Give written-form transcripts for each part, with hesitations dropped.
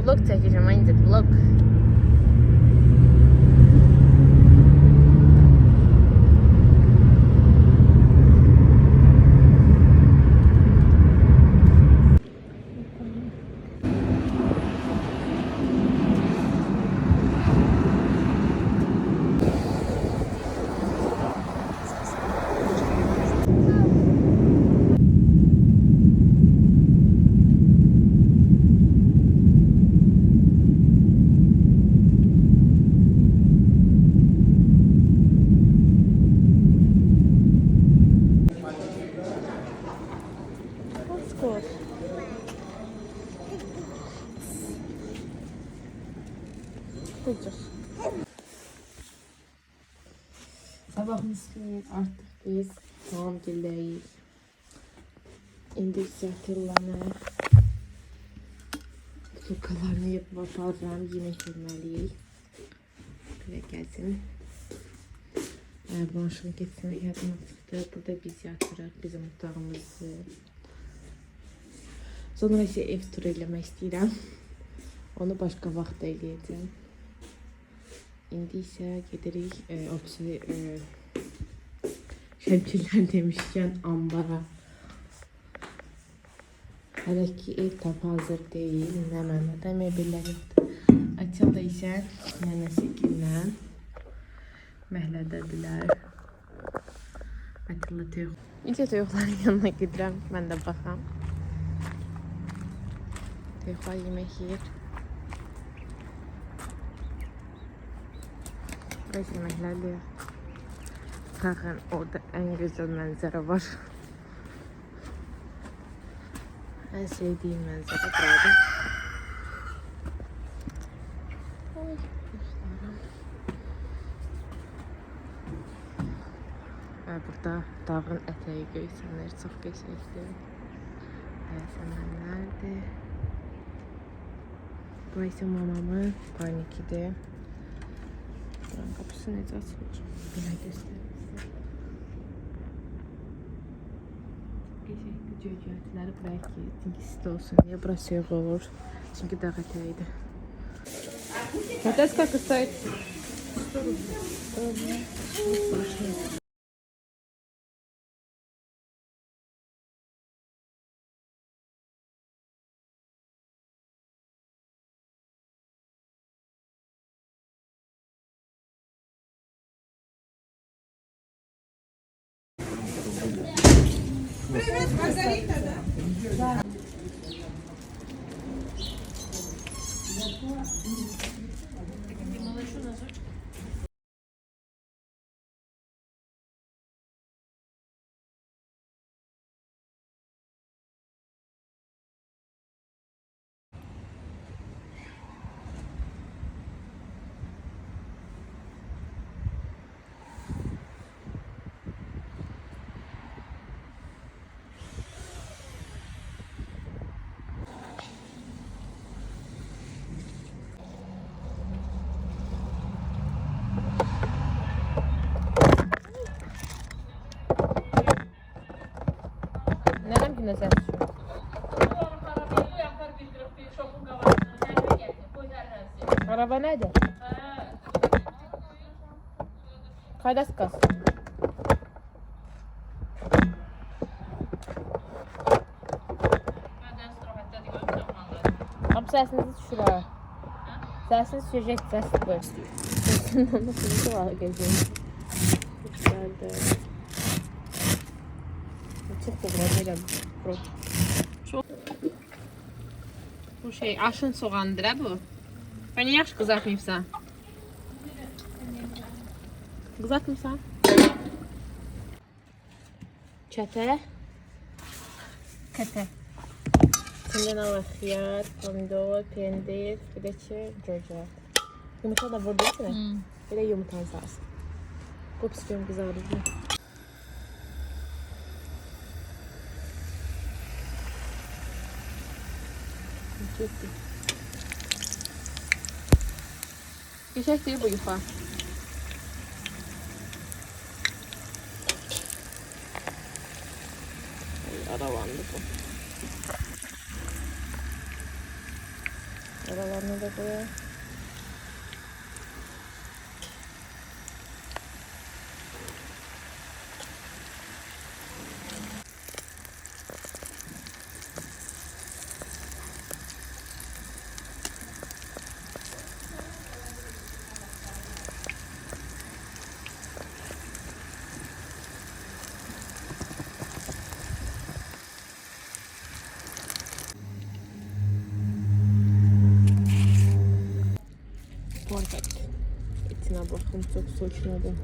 vlog çəkəcəm, ancaq vlog. Sabahımız gün artıq biz doğumgildəyik. İndi zətırlanır. Butulkalarını yapıp aparıram, yemək verməliyik. Belə gəlsin. Blanşını getirmək yadıma çıxdı. Burada biz yatırıq, bizim otağımızı. Sonra isə ev turu eləmək istəyirəm. Onu başqa vaxt eləyəcəm. İndi isə gedirik şəmkirlər demişkən ambara. Hələ ki ev tam hazır deyil, nə mənada mebellər yoxdur. Açıl da isə nənəsindən məhlədədilər. Açılla toyuq. İncə toyuqların yanına gedirəm, mən də baxam. Toyuqlar yemək yiyir. Burası yeməklərdir. Baxın, orada ən gözəl mənzərə var. Ən sevdiyim mənzərə buradır. Oy, dostlarım. Və burada dağın ətəyi göysənlər çox qəşəngdir. Səmənlərdir. Burası mamamın panikidir. Buranın kapısı necə açılır? Belə göstərir sizə. Qəşəngli cöcətləri buraya ki, çünki isti olsun deyə burası soyuq olur. Çünki dağ ətəyidir. Вот сколько стоит? 100 рублей. Маргарита, да? Да. Neden ki nəsə düşür? Araba nədir? Qaydas qaz? Abi səsinizi düşür ha. Səsiniz düşəcək, səs qoy. Səsinin onu sürücü var gözüm. Güzeldir. Çok doğru çok. Bu şey aşın soğandır ha bu. Ben niye yaxşı kızartmayıbsan? Kızartmısan? Çete. Kete. İçinde ne var? Xiyar, pomidor, pendir, bir de ki cöcə. Yumurta da vurdu değil mi? Bir de yumurtanı sarsın. Kop istiyorum kızartır. Geçək deyil bu yuxa. Aralandı bu. Aralarını da koyalım. Perfect. İçine bakın, çok su içmedim.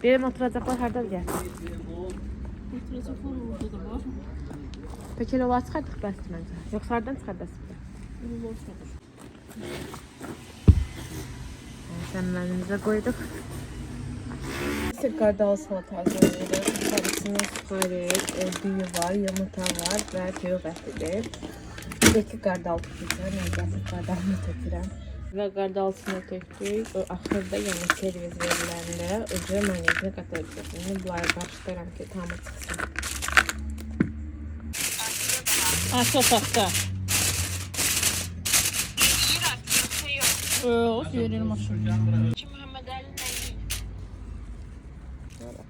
Benim oturacaklar harda gel. Oturacaklar orada da var. Peki yola çıkardık bəs məncə. Yoxsa hardan çıxardasın? Bunu ortadır. Səmənimizə qoyduq. Qardal salatası hazırlayırıq. İçərisində suxarik, düyü var, yumurta var və toyuq ətidir. Bir də ki qardal tutacağım. Mən gəlib qardalını tökürəm. Və qardalısını tökdük. O axırda yəni servis veriləndə öcə mayonezini qatacağıq. Yəni bunları qarışdıram ki tamı çıxsın. Aşağı taxta. O yerim aşağı.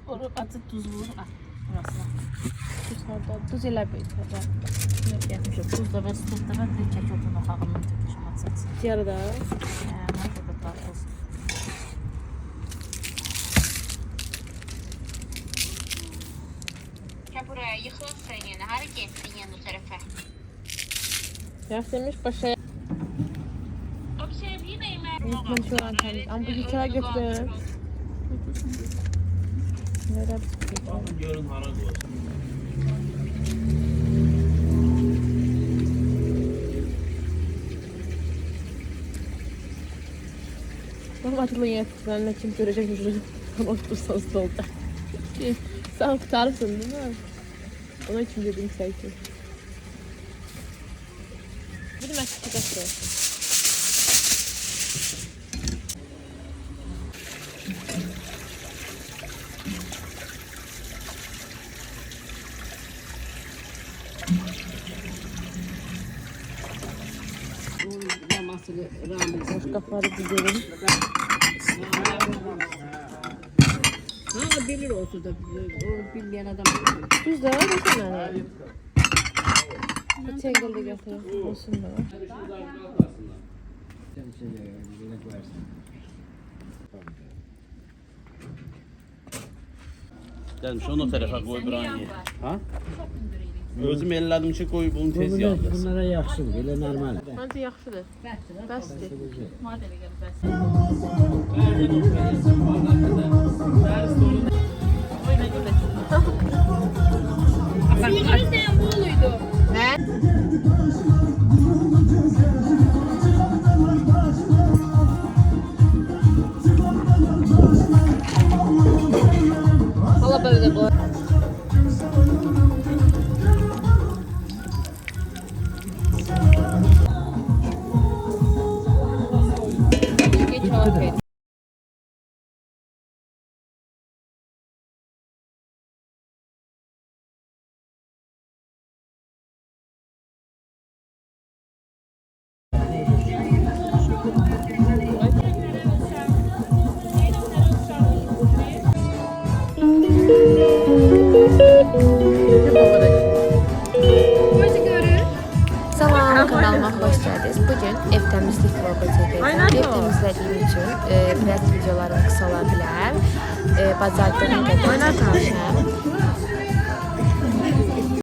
Oru atı tuzlu. Burası. Tuz elə bir təcə. Yok yapmışım. Tuz da var, stot da var. Bir kek otunu xağımın töküşüm atsatsın. Yarıda. Nasıl da tartılsın. Ya buraya yıkılırsan yani hareketsin yani o tarafa. Yasemiş başa. O bir şey değil mi? Unutmam şu an temiz. Ama bu hikaye götürür. Nerede bir Görün hara qoysun. Benim acılı yetkilerine kim görecek yüzünü? Otursan stolda. Sen kurtarırsın değil mi? Ona için dedim sanki. Bir de mesut çıkarttı. Boş kafaları dizelim. Ha bilir olsun da o bilmeyen adam. Düz de var mı sana? Bir çengelde götürün. Olsun da var. Gəlmiş onu o tərəfə qoy brani. Ha? Özüm elədim ki, qoy bunu tez yağdırsın. Bunlara yaxşıdır, belə normaldir. Bence yaxşıdır. Bəsdir. Madem gelip ben. Suyunuz neyin buluydu? Ne? Valla böyle de bu. Geç afiyet. Salam, kanalıma xoş gəldiniz. Bugün ev təmizlik vlogu çəkəcəm. Ev təmizlədiyim üçün biraz videolarım qısa ola bilər. Bacardığım qədər çəkmişəm.